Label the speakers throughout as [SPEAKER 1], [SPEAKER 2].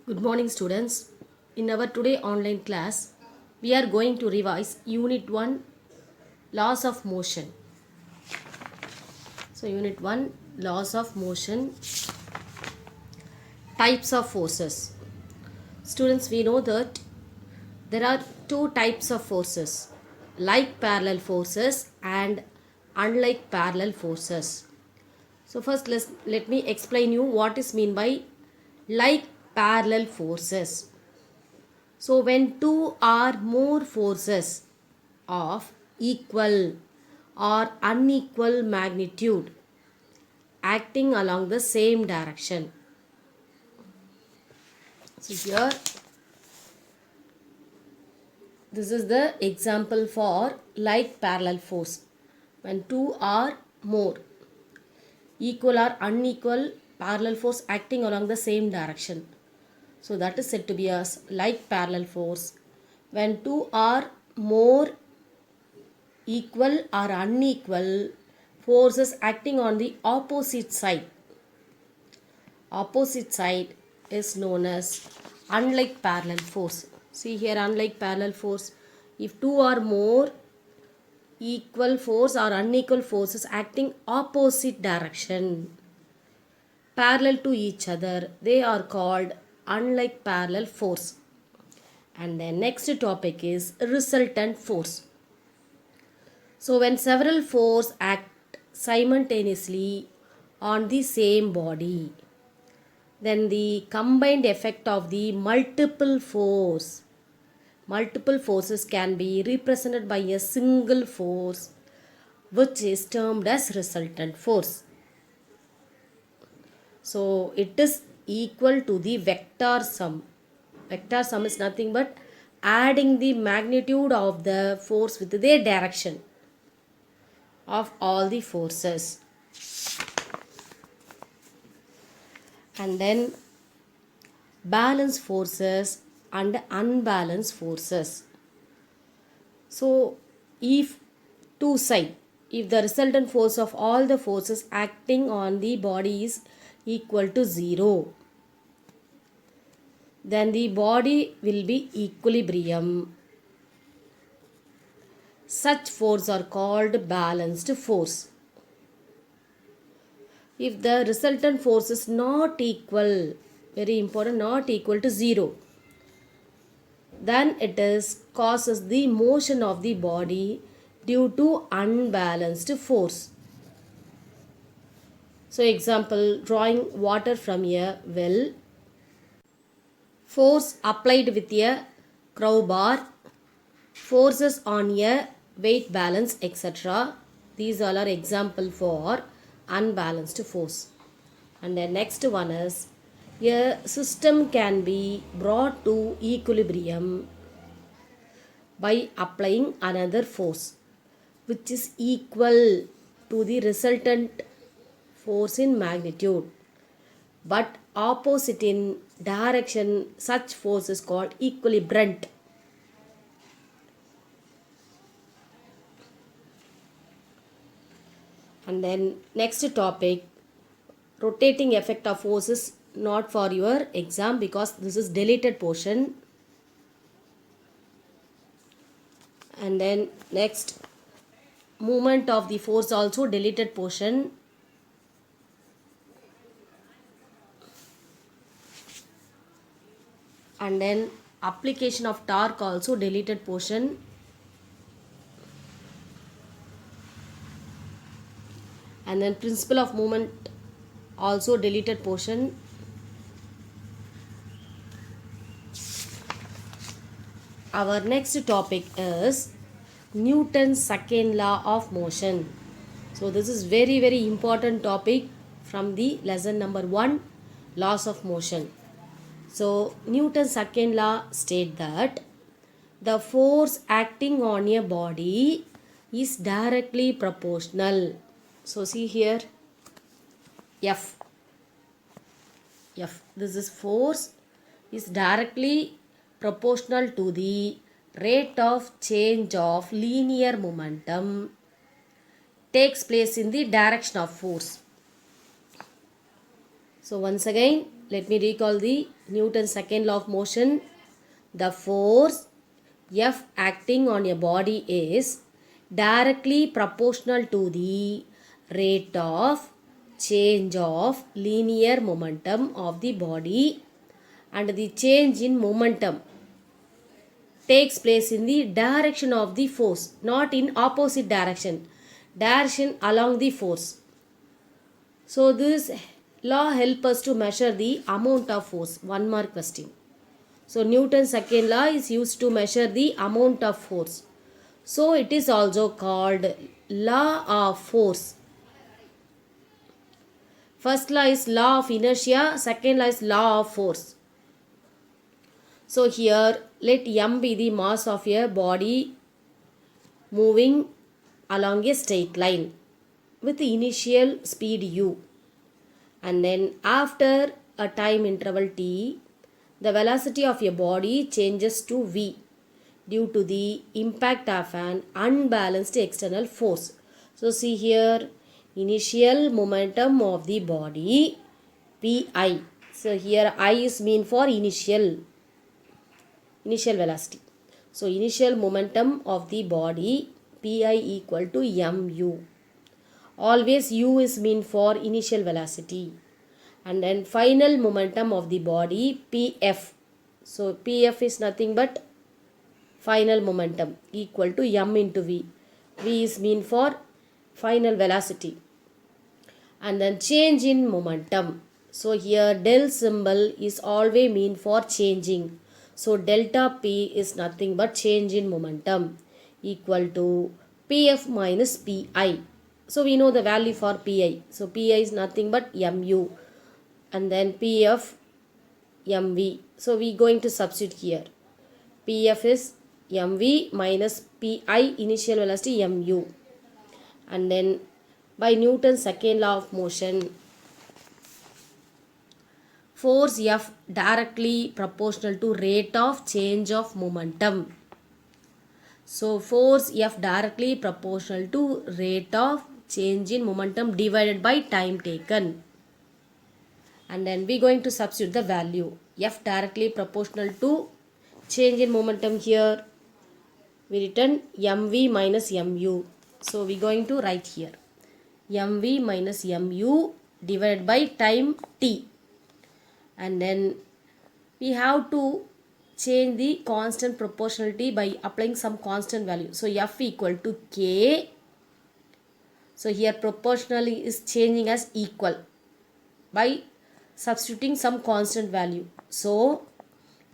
[SPEAKER 1] Good morning, students. In our today online class, we are going to revise Unit 1 Laws of Motion. So, Unit 1 Laws of Motion, Types of Forces. Students, we know that there are two types of forces, like parallel forces and unlike parallel forces. So, first let me explain you what is mean by like parallel forces. So, when two or more forces of equal or unequal magnitude acting along the same direction. So, here this is the example for like parallel force. When two or more equal or unequal parallel force acting along the same direction. So, that is said to be as like parallel force. When two or more equal or unequal forces acting on the opposite side. Opposite side is known as unlike parallel force. See here, unlike parallel force, if two or more equal force or unequal forces acting opposite direction parallel to each other, they are called unlike parallel force. And the next topic is resultant force. So, when several forces act simultaneously on the same body, then the combined effect of the multiple forces can be represented by a single force, which is termed as resultant force. So, it is equal to the vector sum. Vector sum is nothing but adding the magnitude of the force with their direction of all the forces. And then balanced forces and unbalanced forces. So, if if the resultant force of all the forces acting on the body is equal to 0, then the body will be equilibrium. Such forces are called balanced force. If the resultant force is not equal, very important, not equal to 0, then it is causes the motion of the body due to unbalanced force. So, example, drawing water from a well, force applied with a crowbar, forces on a weight balance, etc. These all are example for unbalanced force. And the next one is, a system can be brought to equilibrium by applying another force which is equal to the resultant force in magnitude but opposite in direction. Such force is called equilibrant. And then next topic, rotating effect of force is not for your exam because this is deleted portion. And then next, movement of the force also deleted portion. And then application of torque also deleted portion. And then principle of movement also deleted portion. Our next topic is Newton's second law of motion. So this is very important topic from the lesson number 1, laws of motion. So Newton's second law states that the force acting on a body is directly proportional. So see here, F. This is force is directly proportional to the rate of change of linear momentum takes place in the direction of force. So once again, let me recall the Newton's second law of motion. The force F acting on a body is directly proportional to the rate of change of linear momentum of the body, and the change in momentum takes place in the direction of the force, not in opposite direction along the force. So this law helps us to measure the amount of force. One more question. So Newton's second law is used to measure the amount of force. So it is also called law of force. First law is law of inertia, second law is law of force. So here let m be the mass of a body moving along a straight line with the initial speed u, and then after a time interval t, the velocity of a body changes to v due to the impact of an unbalanced external force. So see here, initial momentum of the body pi. So here I is mean for initial velocity. So initial momentum of the body pi equal to mu. Always u is mean for initial velocity. And then final momentum of the body pf. So pf is nothing but final momentum equal to m into v. V is mean for final velocity. And then change in momentum. So here del symbol is always mean for changing. So delta p is nothing but change in momentum equal to pf minus pi. So we know the value for pi. So pi is nothing but mu, and then pf mv. So we going to substitute here. Pf is mv minus pi initial velocity mu, and then by Newton's second law of motion, force F directly proportional to rate of change of momentum. So force F directly proportional to rate of change in momentum divided by time taken. And then we going to substitute the value. F directly proportional to change in momentum, here we written mv minus mu. So we going to write here mv minus mu divided by time t. And then we have to change the constant proportionality by applying some constant value. So F equal to K. So here proportionally is changing as equal by substituting some constant value. So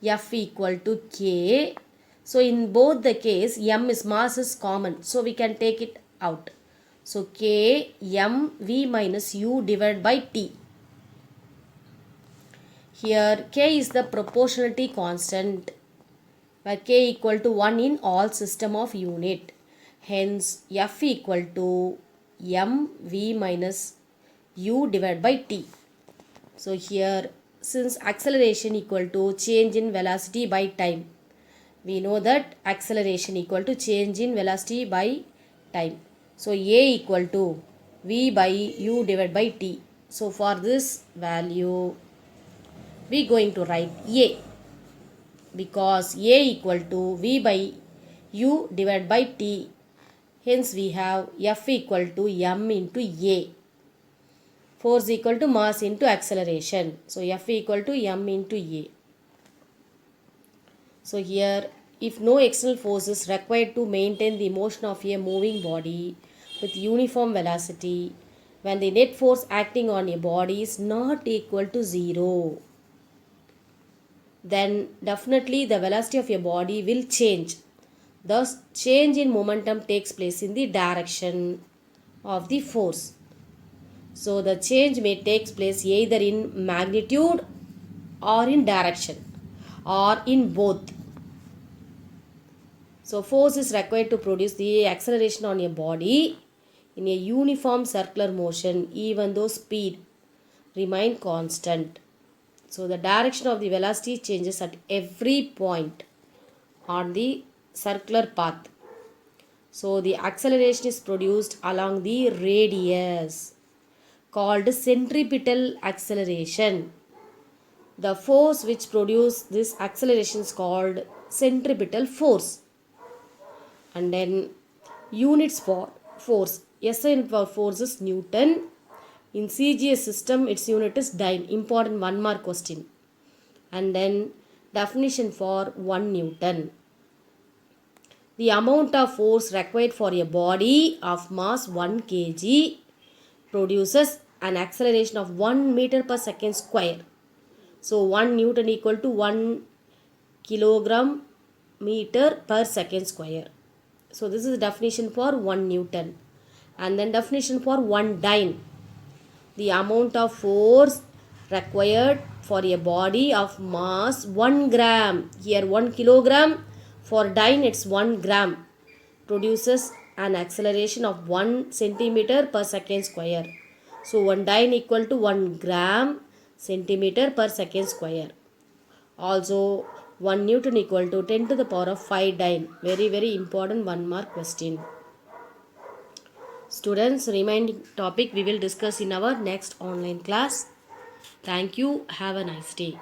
[SPEAKER 1] F equal to K. So in both the case, M is mass is common, so we can take it out. So K m v minus u divided by t. Here K is the proportionality constant, where K equal to 1 in all system of unit. Hence F equal to m v minus u divided by t. So here, since acceleration equal to change in velocity by time, we know that acceleration equal to change in velocity by time. So A equal to v by u divided by t. So for this value, we going to write A, because A equal to v by u divided by t. Hence we have F equal to m into A. Force equal to mass into acceleration. So F equal to m into A. So here, if no external force is required to maintain the motion of a moving body with uniform velocity, when the net force acting on a body is not equal to 0, then definitely the velocity of a body will change. Thus, change in momentum takes place in the direction of the force. So the change may take place either in magnitude or in direction or in both. So force is required to produce the acceleration on a body in a uniform circular motion, even though speed remain constant. So the direction of the velocity changes at every point on the circular path. So the acceleration is produced along the radius. called centripetal acceleration. The force which produces this acceleration is called centripetal force. And then units for force. SI unit for force is Newton. In CGS system, its unit is dyne. Important 1 mark question. And then definition for 1 Newton. The amount of force required for a body of mass 1 kg produces an acceleration of 1 meter per second square. So 1 Newton equal to 1 kilogram meter per second square. So this is the definition for 1 Newton. And then definition for 1 dyne. The amount of force required for a body of mass 1 gram. Here 1 kilogram. For dyne it's 1 gram. Produces an acceleration of 1 centimeter per second square. So 1 dyne equal to 1 gram centimeter per second square. Also 1 Newton equal to 10 to the power of 5 dyne. Very very important 1 mark question. Students, remaining topic we will discuss in our next online class. Thank you. Have a nice day.